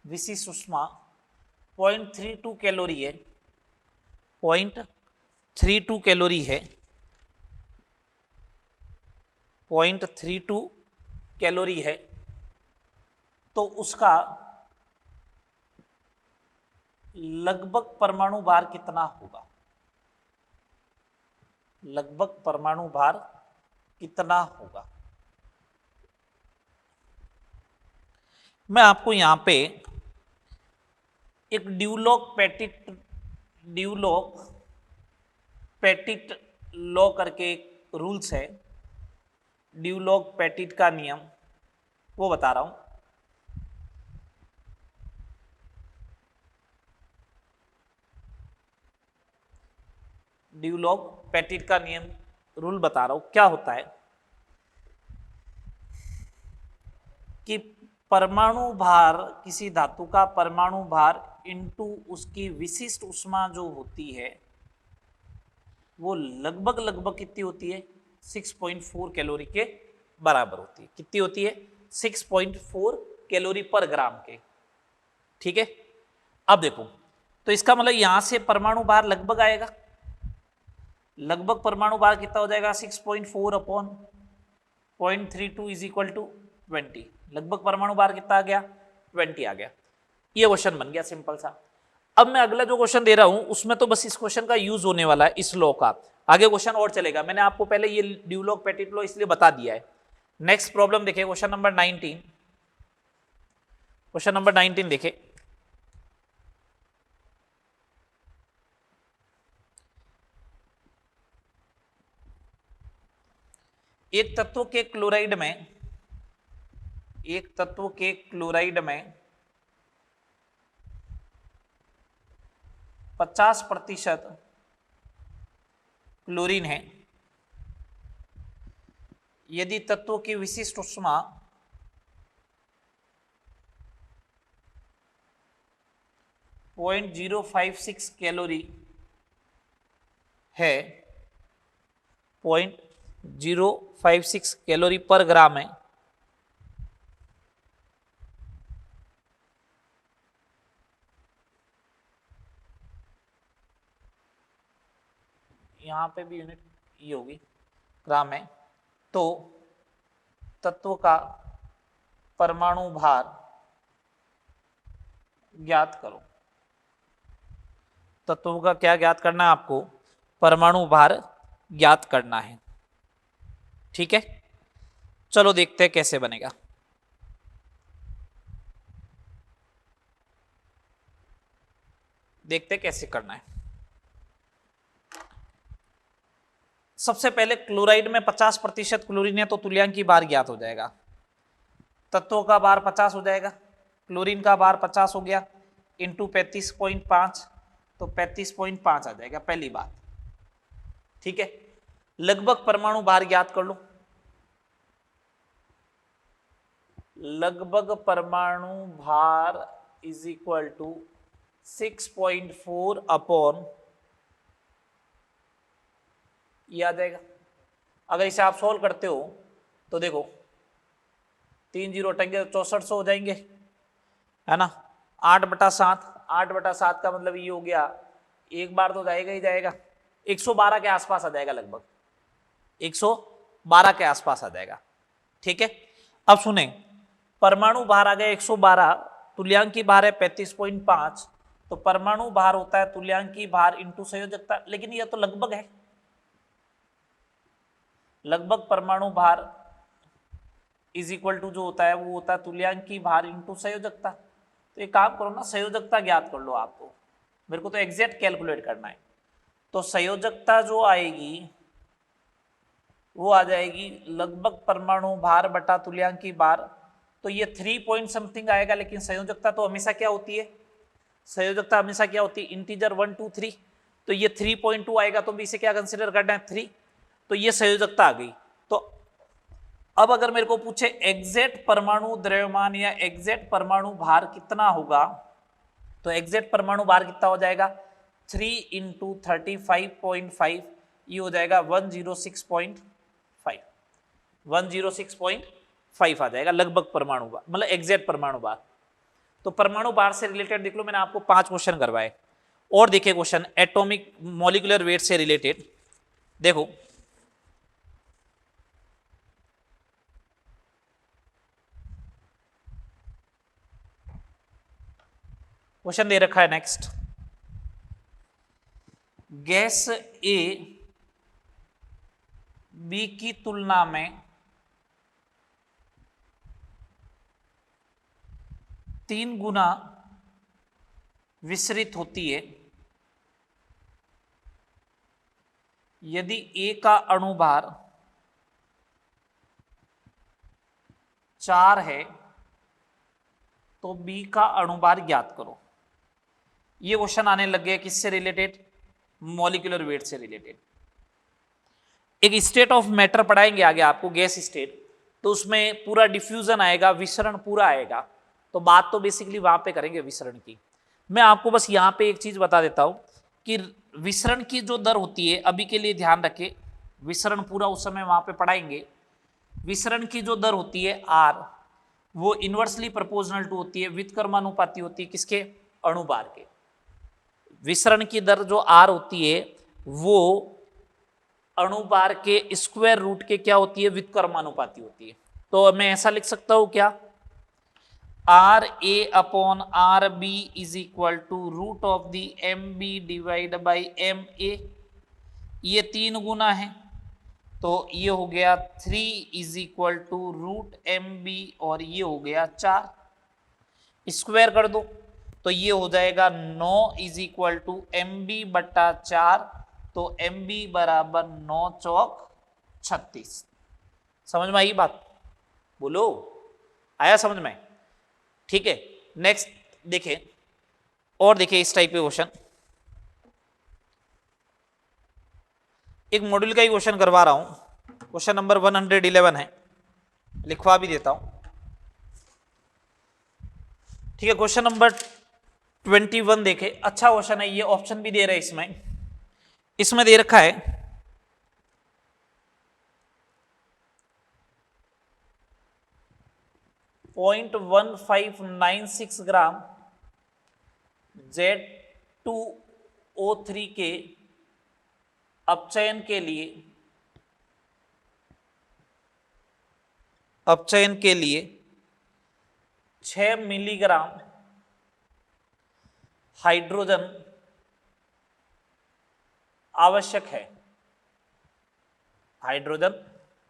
0.32 कैलोरी है, 0.32 कैलोरी है, 0.32 कैलोरी है, तो उसका लगभग परमाणु भार कितना होगा? लगभग परमाणु भार कितना होगा? मैं आपको यहां पे एक ड्यूलॉक पेटिट ड्यूलॉक पेटिट लॉ करके एक रूल्स है, ड्यूलॉक पेटिट का नियम, वो बता रहा हूं। ड्यूलॉक पेटिट का नियम रूल बता रहा हूं। क्या होता है कि परमाणु भार, किसी धातु का परमाणु भार इनटू उसकी विशिष्ट ऊष्मा जो होती है वो लगभग लगभग कितनी होती है, 6.4 कैलोरी के बराबर होती है। कितनी होती है, 6.4 कैलोरी पर ग्राम के। ठीक है, अब देखो, तो इसका मतलब यहां से परमाणु भार लगभग आएगा, लगभग परमाणु भार कितना हो जाएगा, 6.4 अपॉन 0.32 इज इक्वल टू 20। लगभग परमाणु भार कितना आ गया, 20 आ गया। ये क्वेश्चन बन गया सिंपल सा। अब मैं अगला जो क्वेश्चन दे रहा हूं उसमें तो बस इस क्वेश्चन का यूज होने वाला है, इस लॉ का। आगे क्वेश्चन और चलेगा, मैंने आपको पहले ये ड्यूलॉक पेटिट लॉ इसलिए बता दिया है। नेक्स्ट प्रॉब्लम देखिए, क्वेश्चन नंबर 19। क्वेश्चन नंबर 19 देखे, एक तत्व के क्लोराइड में, एक तत्व के क्लोराइड में 50% क्लोरीन है। यदि तत्व की विशिष्ट ऊष्मा 0.056 कैलोरी है, 0.056 कैलोरी पर ग्राम है, यहां पे भी यूनिट ये होगी, ग्राम है, तो तत्व का परमाणु भार ज्ञात करो। तत्वों का क्या ज्ञात करना है आपको, परमाणु भार ज्ञात करना है। ठीक है, चलो देखते हैं कैसे बनेगा। देखते हैं कैसे करना है। सबसे पहले क्लोराइड में 50% क्लोरीन है तो तुल्यांकी भार ज्ञात हो जाएगा। तत्वों का भार 50 हो जाएगा, क्लोरीन का भार 50 हो गया, इंटू 35.5, तो 35.5 आ जाएगा पहली बात। ठीक है, लगभग परमाणु भार ज्ञात कर लो। लगभग परमाणु भार इज इक्वल टू 6.4 अपॉन, ये आ जाएगा। अगर इसे आप सोल्व करते हो तो देखो 3 जीरो हटेंगे तो 6400 हो जाएंगे, है ना। 8/7, 8/7 का मतलब ये हो गया, एक बार तो जाएगा ही जाएगा, 112 के आसपास आ जाएगा, लगभग 112 के आसपास आ जाएगा। ठीक है, अब सुने, परमाणु भार आ गया 112, तुल्यांकी भार है 35.5, तो परमाणु भार होता है तुल्यांकी भार इंटू संयोजकता, लेकिन यह तो लगभग है। लगभग परमाणु भार इज इक्वल टू जो होता है वो होता है तुल्यांकी भार इंटू संयोजकता। तो एक काम करो ना, संयोजकता ज्ञात कर लो आपको, मेरे को तो एग्जैक्ट कैलकुलेट करना है। तो संयोजकता जो आएगी वो आ जाएगी लगभग परमाणु भार बटा तुल्यांकी भार, तो ये 3 पॉइंट समथिंग आएगा। लेकिन संयोजकता तो हमेशा क्या होती है, संयोजकता हमेशा क्या होती है, इंटीजर 1 2 3, तो ये 3.2 आएगा, तो भी इसे क्या कंसिडर करना है, 3, तो ये संयोजकता आ गई। तो अब अगर मेरे को पूछे एग्जैक्ट परमाणु द्रव्यमान या एग्जैक्ट परमाणु भार कितना होगा, तो एग्जैक्ट परमाणु भार कितना हो जाएगा, 3 इंटू 35.5, ये हो जाएगा 106.5, 106.5 आ जाएगा लगभग परमाणु भार, मतलब एग्जैक्ट परमाणु भार। तो परमाणु भार से रिलेटेड देख लो, मैंने आपको 5 क्वेश्चन करवाए। और देखिए क्वेश्चन एटॉमिक मॉलिक्यूलर वेट से रिलेटेड, देखो क्वेश्चन दे रखा है नेक्स्ट, गैस ए बी की तुलना में 3 गुना विसरित होती है यदि ए का अणुभार 4 है तो बी का अणुभार ज्ञात करो। ये क्वेश्चन आने लग गया किससे रिलेटेड? मॉलिक्यूलर वेट से रिलेटेड। एक स्टेट ऑफ मैटर पढ़ाएंगे आगे आपको, गैस स्टेट, तो उसमें पूरा डिफ्यूजन आएगा, विसरण पूरा आएगा, तो बात तो बेसिकली वहां पे करेंगे विसरण की। मैं आपको बस यहां पे एक चीज बता देता हूं कि विसरण की जो दर होती है, अभी के लिए ध्यान रखें, विसरण पूरा उस समय वहां पे पढ़ाएंगे। विसरण की जो दर होती है आर, वो इनवर्सली प्रोपोर्शनल टू होती है, व्युत्क्रमानुपाती होती है किसके? अणुभार के। विसरण की दर जो आर होती है वो अणुभार के स्क्वायर रूट के क्या होती है? व्युत्क्रमानुपाती होती है। तो मैं ऐसा लिख सकता हूं क्या? R a upon r b is equal to root of the m b divide by m a. ये 3 गुना है, तो ये हो गया 3 is equal to root m b, और ये हो गया 4। स्क्वायर कर दो तो ये हो जाएगा 9 is equal to m b बट्टा 4, तो एम बी बराबर 9 चौक 36। समझ में आई बात? बोलो, आया समझ में? ठीक है, नेक्स्ट देखें, और देखिए इस टाइप के क्वेश्चन। एक मॉड्यूल का ही क्वेश्चन करवा रहा हूं, क्वेश्चन नंबर 111 है, लिखवा भी देता हूं। ठीक है, क्वेश्चन नंबर 21 देखे, अच्छा क्वेश्चन है ये, ऑप्शन भी दे रहे हैं इसमें दे रखा है 0.1596 ग्राम Z2O3 के अपचयन के लिए 6 मिलीग्राम हाइड्रोजन आवश्यक है। हाइड्रोजन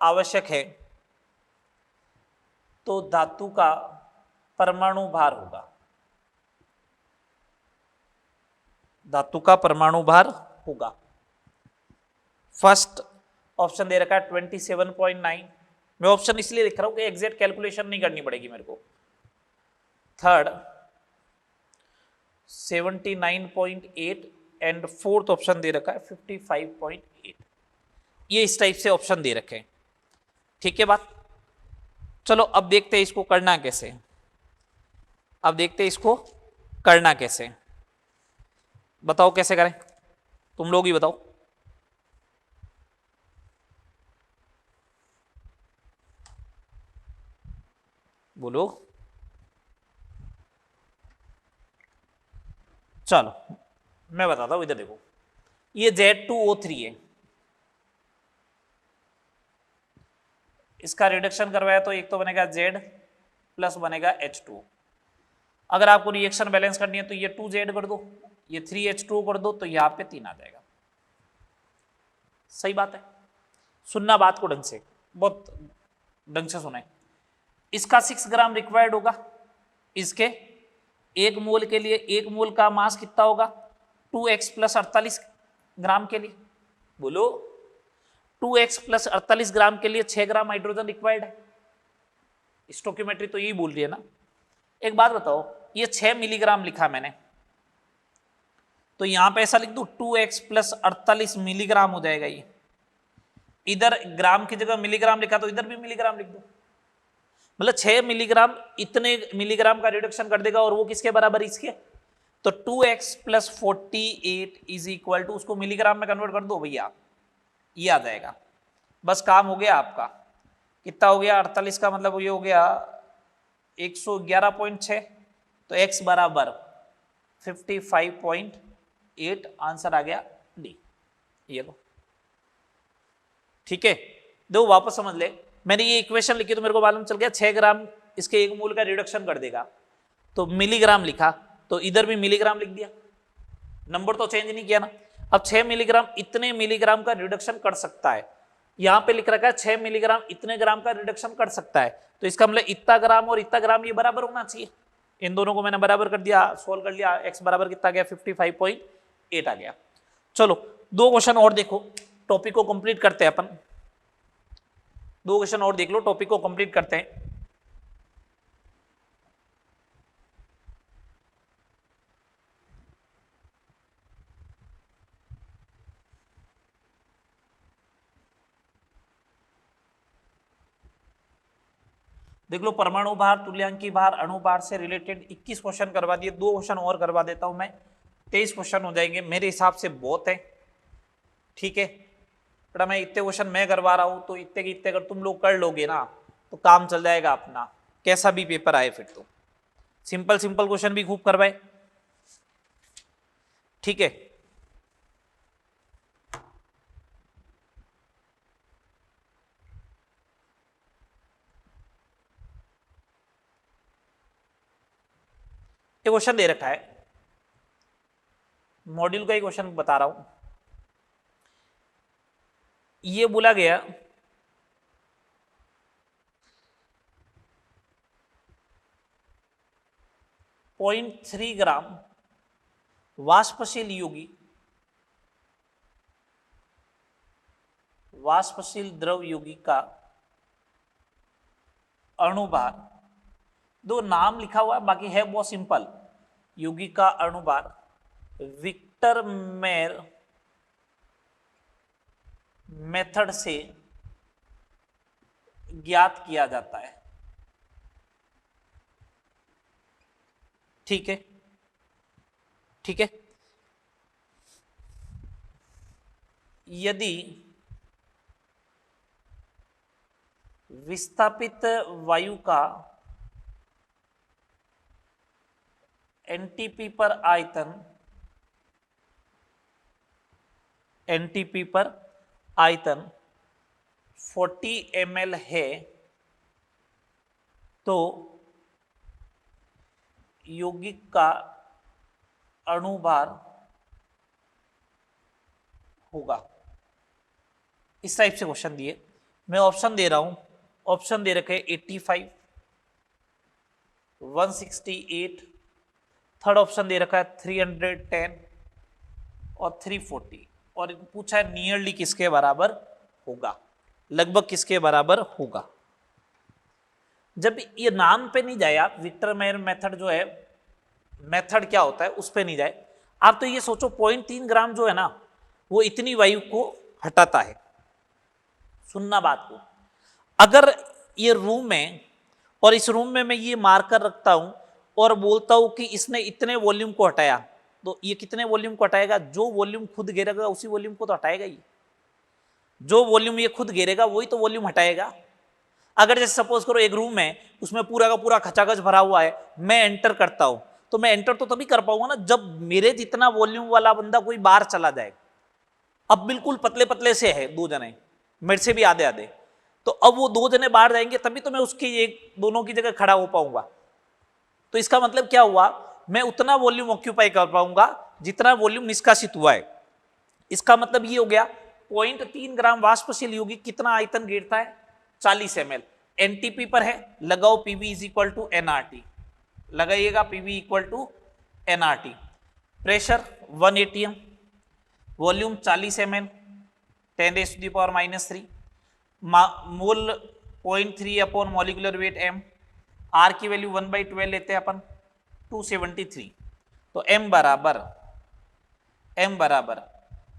आवश्यक है तो धातु का परमाणु भार होगा। धातु का परमाणु भार होगा। फर्स्ट ऑप्शन दे रखा है 27.9। मैं ऑप्शन इसलिए लिख रहा हूं कि एग्जैक्ट कैलकुलेशन नहीं करनी पड़ेगी मेरे को। थर्ड 79.8 एंड फोर्थ ऑप्शन दे रखा है 55.8। ये इस टाइप से ऑप्शन दे रखे हैं। ठीक है बात? चलो अब देखते हैं इसको करना कैसे। अब देखते हैं इसको करना कैसे। बताओ कैसे करें, तुम लोग ही बताओ। बोलो। चलो मैं बताता हूं, इधर देखो, ये Z2O3 है, इसका रिडक्शन करवाया तो एक तो बनेगा Z प्लस बनेगा H2। अगर आपको रिएक्शन बैलेंस करनी है तो ये 2Z कर दो, ये 3H2 कर दो, तो यहां पे 3 आ जाएगा। सही बात है? सुनना बात को ढंग से, बहुत ढंग से सुने। इसका 6 ग्राम रिक्वायर्ड होगा। इसके 1 मोल के लिए 1 मोल का मास कितना होगा? 2x प्लस 48 ग्राम के लिए। बोलो, 2x प्लस 48 ग्राम के लिए 6 ग्राम हाइड्रोजन रिक्वायर्ड है। स्टोकियोमेट्री तो यही बोल रही है ना। एक बात बताओ, ये 6 मिलीग्राम लिखा मैंने, तो यहां पे ऐसा लिख दूं 2x प्लस 48 मिलीग्राम हो जाएगा। ये इधर ग्राम की जगह मिलीग्राम लिखा तो इधर भी मिलीग्राम लिख दो, मतलब 6 मिलीग्राम इतने मिलीग्राम का रिडक्शन कर देगा। और वो किसके बराबर? इसके। तो 2x plus 48 is equal to, उसको मिलीग्राम में कन्वर्ट कर दो भैया, ये आ जाएगा। बस काम हो गया आपका। कितना हो गया? 48 का मतलब ये हो गया 111.6, तो x बराबर 55.8 आंसर आ गया डी। ये लो, ठीक है। दो वापस समझ ले, मैंने ये इक्वेशन लिखी तो मेरे को मालूम चल गया 6 ग्राम इसके 1 मोल का रिडक्शन कर देगा, तो मिलीग्राम लिखा तो इधर भी मिलीग्राम लिख दिया, नंबर तो चेंज नहीं किया ना। अब 6 मिलीग्राम इतने मिलीग्राम का रिडक्शन कर सकता है, यहां पे लिख रखा है 6 मिलीग्राम इतने ग्राम का रिडक्शन कर सकता है, तो इसका मतलब इतना ग्राम और इतना ग्राम ये बराबर होना चाहिए। इन दोनों को मैंने बराबर कर दिया, सोल्व कर लिया, x बराबर कितना गया? 55.8 आ गया। चलो 2 क्वेश्चन और देखो, टॉपिक को कंप्लीट करते हैं अपन, 2 क्वेश्चन और देख लो, टॉपिक को कंप्लीट करते हैं। देख लो, परमाणु भार, तुल्यांकी भार, अणु भार से रिलेटेड 21 क्वेश्चन करवा दिए, 2 क्वेश्चन और करवा देता हूं मैं, 23 क्वेश्चन हो जाएंगे मेरे हिसाब से, बहुत है। ठीक है, बड़ा मैं इतने क्वेश्चन मैं करवा रहा हूं, तो इतने के इतने अगर तुम लोग कर लोगे ना तो काम चल जाएगा अपना, कैसा भी पेपर आए फिर तो। सिंपल सिंपल क्वेश्चन भी खूब करवाए। ठीक है, ये क्वेश्चन दे रखा है, मॉड्यूल का ही क्वेश्चन बता रहा हूं। ये बोला गया 0.3 ग्राम वाष्पशील द्रव यौगिक का अणुभार, 2 नाम लिखा हुआ है, बाकी है बहुत सिंपल। यौगिक का अणुभार विक्टर मेयर मेथड से ज्ञात किया जाता है। ठीक है, ठीक है। यदि विस्थापित वायु का एनटीपी पर आयतन 40 ml है, तो यौगिक का अणुभार होगा। इस टाइप से क्वेश्चन दिए, मैं ऑप्शन दे रहा हूं, ऑप्शन दे रखे 85, 168, थर्ड ऑप्शन दे रखा है 310 और 340, और पूछा है नियरली किसके बराबर होगा, लगभग किसके बराबर होगा। जब ये नाम पे नहीं जाए आप, विक्टर मेयर मेथड जो है, मेथड क्या होता है उस पे नहीं जाए आप, तो ये सोचो 0.3 ग्राम जो है ना, वो इतनी वायु को हटाता है। सुनना बात को, अगर ये रूम में, और इस रूम में मैं ये मार्कर रखता हूं और बोलता हूं कि इसने इतने वॉल्यूम को हटाया, तो ये कितने वॉल्यूम को हटाएगा? जो वॉल्यूम खुद घेरेगा उसी वॉल्यूम को तो हटाएगा ही, जो वॉल्यूम ये खुद घेरेगा वही तो वॉल्यूम हटाएगा। अगर जैसे सपोज करो एक रूम है, उसमें पूरा का पूरा खचाखच भरा हुआ है, मैं एंटर करता हूं, तो मैं एंटर तो तभी कर पाऊंगा ना जब मेरे जितना वॉल्यूम वाला बंदा कोई बाहर चला जाए। अब बिल्कुल पतले पतले से है 2 जने, मेरे से भी आधे आधे, तो अब वो 2 जने बाहर जाएंगे तभी तो मैं उसकी एक दोनों की जगह खड़ा हो पाऊंगा। तो इसका मतलब क्या हुआ, मैं उतना वॉल्यूम ऑक्यूपाई कर पाऊंगा जितना वॉल्यूम निष्कासित हुआ है। इसका मतलब ये हो गया 0.3 ग्राम वाष्पशील यौगिक कितना आयतन घेरता है? 40 ml। एनटीपी पर है, लगाओ PV is equal to NRT, लगाइएगा PV equal to NRT. Pressure 1 atm, volume 40 ml, 10⁻⁻3, mole 0.3 upon molecular weight m, R की वैल्यू 1/12 लेते हैं अपन, 273। तो m बराबर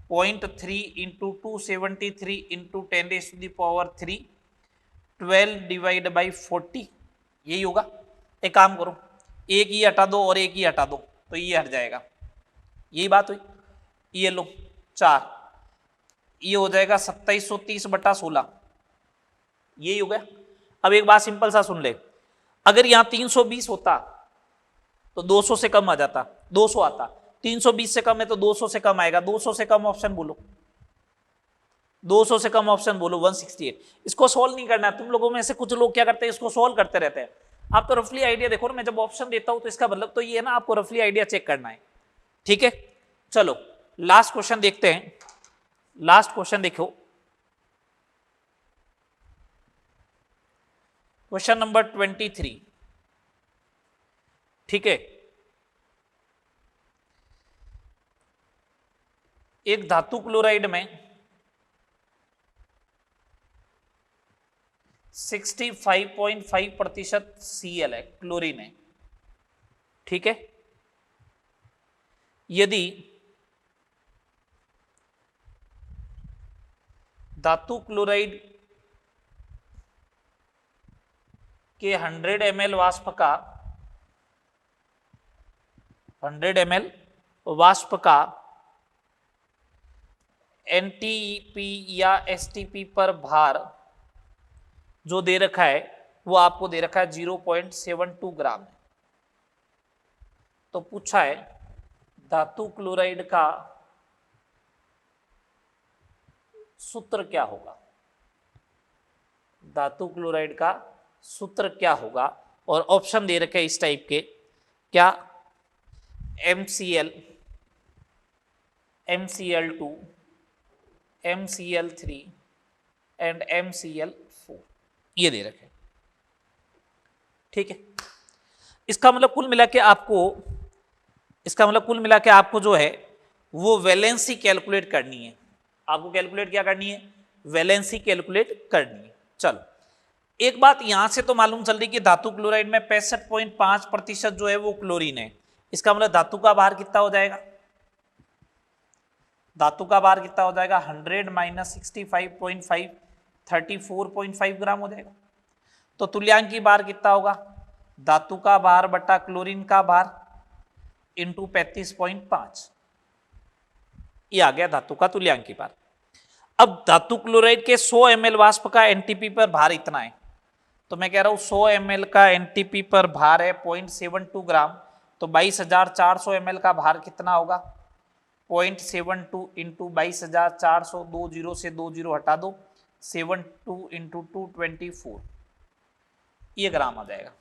0.3 इंटू 273 इंटू 10⁻3, 12 डिवाइड बाई 40, यही होगा। एक काम करो, एक ही हटा दो और एक ही हटा दो, तो ये हट जाएगा, यही बात हुई। ये लो 4, ये हो जाएगा 2730/16, यही हो गया। अब एक बात सिंपल सा सुन ले, अगर यहां 320 होता तो 200 से कम आ जाता, 200 आता, 320 से कम है तो 200 से कम आएगा, 200 से कम ऑप्शन बोलो, 200 से कम ऑप्शन बोलो, 168। इसको सोल्व नहीं करना है, तुम लोगों में से कुछ लोग क्या करते हैं, इसको सोल्व करते रहते हैं। आप तो रफली आइडिया देखो ना, मैं जब ऑप्शन देता हूं तो इसका मतलब तो ये है ना, आपको रफली आइडिया चेक करना है। ठीक है, चलो लास्ट क्वेश्चन देखते हैं। लास्ट क्वेश्चन देखो, क्वेश्चन नंबर 23। ठीक है, एक धातु क्लोराइड में 65.5% Cl है, क्लोरीन है। ठीक है, यदि धातु क्लोराइड के 100 ml वाष्प का 100 ml वाष्प का एनटीपी या एसटीपी पर भार जो दे रखा है वो आपको दे रखा है 0.72 ग्राम। तो पूछा है धातु क्लोराइड का सूत्र क्या होगा, धातु क्लोराइड का सूत्र क्या होगा, और ऑप्शन दे रखे इस टाइप के, क्या MCl, MCl2, MCl3 and MCl4 ये दे रखे। ठीक है, इसका मतलब कुल मिला के आपको जो है वो वैलेंसी कैलकुलेट करनी है। आपको कैलकुलेट क्या करनी है, वैलेंसी कैलकुलेट करनी है। चलो, एक बात यहां से तो मालूम चल रही कि धातु क्लोराइड में 65.5% जो है वो क्लोरीन है। इसका मतलब धातु का भार कितना हो जाएगा, धातु का भार कितना हो जाएगा, 100 माइनस 65.5 34.5 ग्राम हो जाएगा। तो तुल्यांकी भार कितना होगा, धातु का भार बटा क्लोरीन का भार इंटू 35.5, ये आ गया धातु का तुल्यांकी भार। अब धातु क्लोराइड के 100 ml वाष्प का एनटीपी पर भार इतना है, तो मैं कह रहा हूं 100 ml का एनटीपी पर भार है 0.72 ग्राम, तो 22,400 ml का भार कितना होगा, 0.72 इंटू 22,400, 2 जीरो से 2 जीरो हटा दो, 72 इंटू 224, ये ग्राम आ जाएगा,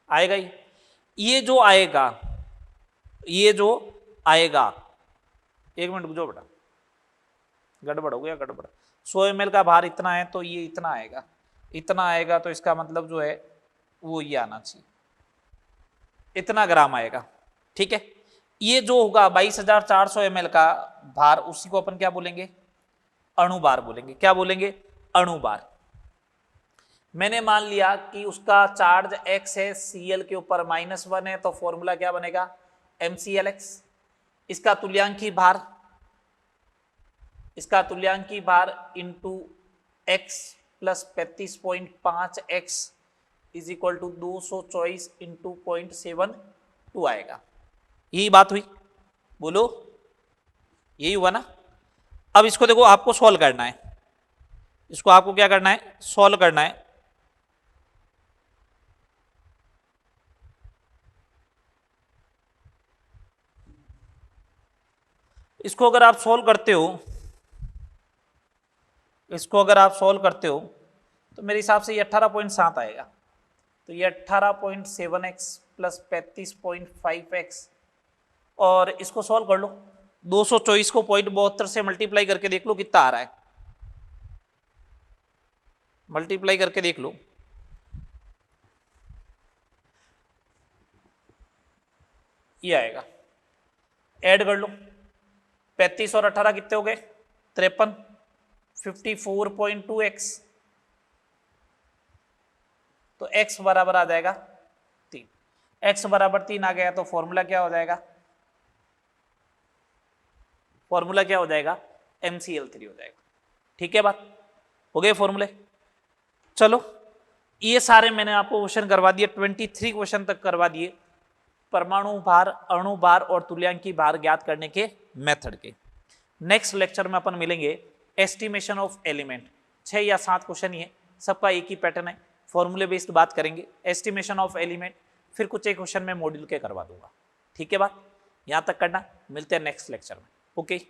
आएगा ही। ये जो आएगा, एक मिनट रुक जाओ बेटा, गड़बड़ हो गया, गड़बड़। 100 ml का भार इतना है तो ये इतना आएगा, तो इसका मतलब जो है वो ये आना चाहिए, इतना ग्राम आएगा। ठीक है, ये जो होगा 22,400 ml का भार, उसी को अपन क्या बोलेंगे, अणुभार बोलेंगे। क्या बोलेंगे, अणुभार। मैंने मान लिया कि उसका चार्ज x है, Cl के ऊपर -1 है, तो फॉर्मूला क्या बनेगा, MClX। इसका तुल्यांकी भार into x plus 35.5x is equal to 224 into 0.72 आएगा। यही बात हुई, बोलो यही हुआ ना। अब इसको देखो, आपको सॉल्व करना है, इसको आपको क्या करना है, सॉल्व करना है। इसको अगर आप सॉल्व करते हो, तो मेरे हिसाब से ये 18.7 आएगा। तो ये 18.7x प्लस 35.5x, और इसको सॉल्व कर लो, 224 को 0.72 से मल्टीप्लाई करके देख लो कितना आ रहा है, मल्टीप्लाई करके देख लो। ये आएगा, ऐड कर लो, 35 और 18 कितने हो गए, 53, 54.2x, तो x बराबर आ जाएगा 3। x बराबर 3 आ गया, तो फॉर्मूला क्या हो जाएगा, MCl3 हो जाएगा। ठीक है, बात हो गए फॉर्मूले। चलो, ये सारे मैंने आपको क्वेश्चन करवा दिए, 23 क्वेश्चन तक करवा दिए, परमाणु भार, अणु भार और तुल्यांकी भार ज्ञात करने के मेथड के। नेक्स्ट लेक्चर में अपन मिलेंगे एस्टिमेशन ऑफ एलिमेंट, 6 या 7 क्वेश्चन ही है, सबका एक ही पैटर्न है, फॉर्मूले बेस्ड बात करेंगे, एस्टिमेशन ऑफ एलिमेंट, फिर कुछ एक क्वेश्चन में मॉड्यूल के करवा दूंगा। ठीक है, बात यहाँ तक करना, मिलते हैं नेक्स्ट लेक्चर में। ओके।